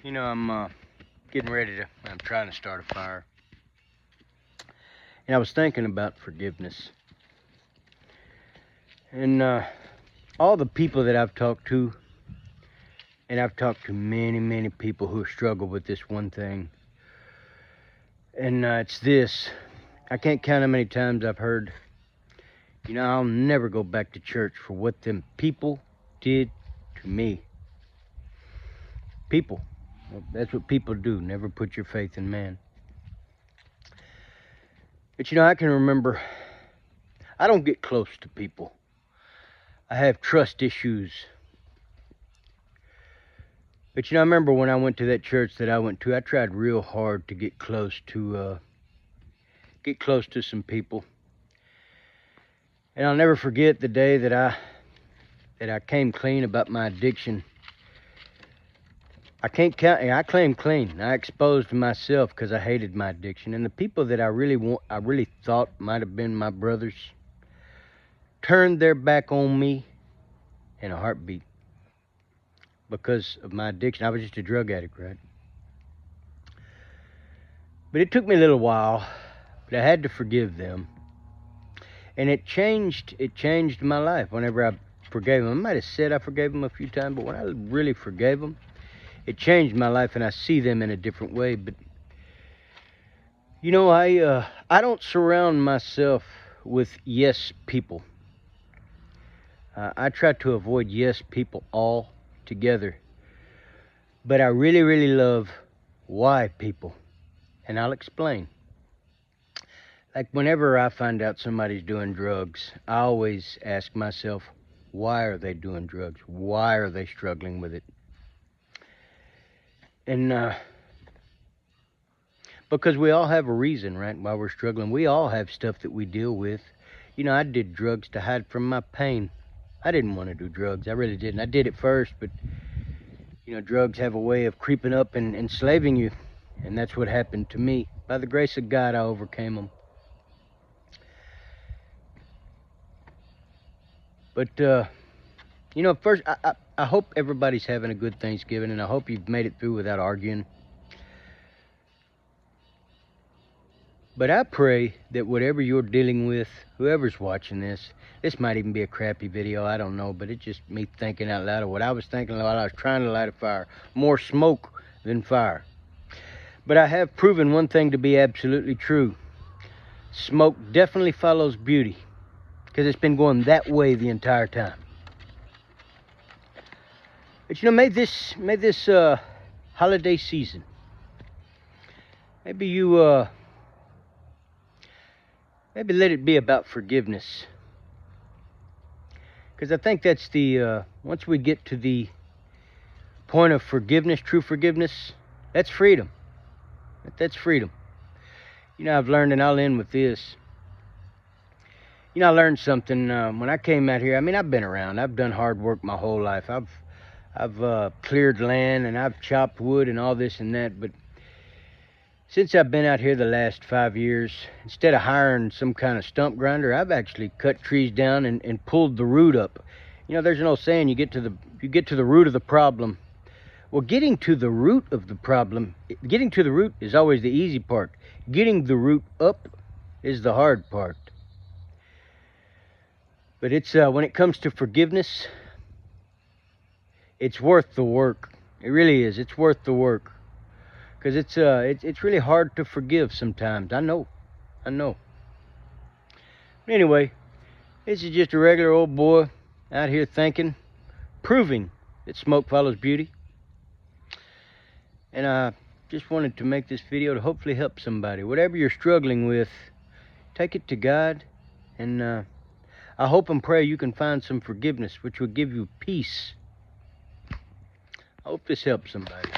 You know, I'm trying to start a fire. And I was thinking about forgiveness. And all the people that I've talked to, and I've talked to many, many people who struggle with this one thing. And it's this. I can't count how many times I've heard, I'll never go back to church for what them people did to me. People. That's what people do. Never put your faith in man. But I can remember, I don't get close to people. I have trust issues. But I remember when I went to that church that I went to, I tried real hard to get close to some people. And I'll never forget the day that I came clean about my addiction. I claim clean. I exposed myself because I hated my addiction. And the people that I really thought might have been my brothers turned their back on me in a heartbeat because of my addiction. I was just a drug addict, right? But it took me a little while, but I had to forgive them. And it changed my life whenever I forgave them. I might have said I forgave them a few times, but when I really forgave them, it changed my life, and I see them in a different way. But I don't surround myself with yes people. I try to avoid yes people altogether. But I really, really love why people, and I'll explain. Like whenever I find out somebody's doing drugs, I always ask myself, why are they doing drugs? Why are they struggling with it? And because we all have a reason, right, why we're struggling. We all have stuff that we deal with. I did drugs to hide from my pain. I didn't want to do drugs. I really didn't. I did it first, but, drugs have a way of creeping up and enslaving you. And that's what happened to me. By the grace of God, I overcame them. But, first, I hope everybody's having a good Thanksgiving, and I hope you've made it through without arguing. But I pray that whatever you're dealing with, whoever's watching this might even be a crappy video, I don't know, but it's just me thinking out loud of what I was thinking while I was trying to light a fire. More smoke than fire. But I have proven one thing to be absolutely true. Smoke definitely follows beauty, because it's been going that way the entire time. But may this holiday season, maybe you maybe let it be about forgiveness. Because I think that's once we get to the point of forgiveness, true forgiveness, that's freedom. That's freedom. I've learned, and I'll end with this. I learned something when I came out here. I've been around. I've done hard work my whole life. I've cleared land, and I've chopped wood and all this and that. But since I've been out here the last 5 years, instead of hiring some kind of stump grinder, I've actually cut trees down and pulled the root up. There's an old saying, you get to the root of the problem. Well, getting to the root is always the easy part. Getting the root up is the hard part. But it's when it comes to forgiveness, it's worth the work. It really is. It's worth the work. Because it's really hard to forgive sometimes. I know. But anyway, this is just a regular old boy out here proving that smoke follows beauty. And I just wanted to make this video to hopefully help somebody. Whatever you're struggling with, take it to God. And I hope and pray you can find some forgiveness, which will give you peace. I hope this helps somebody.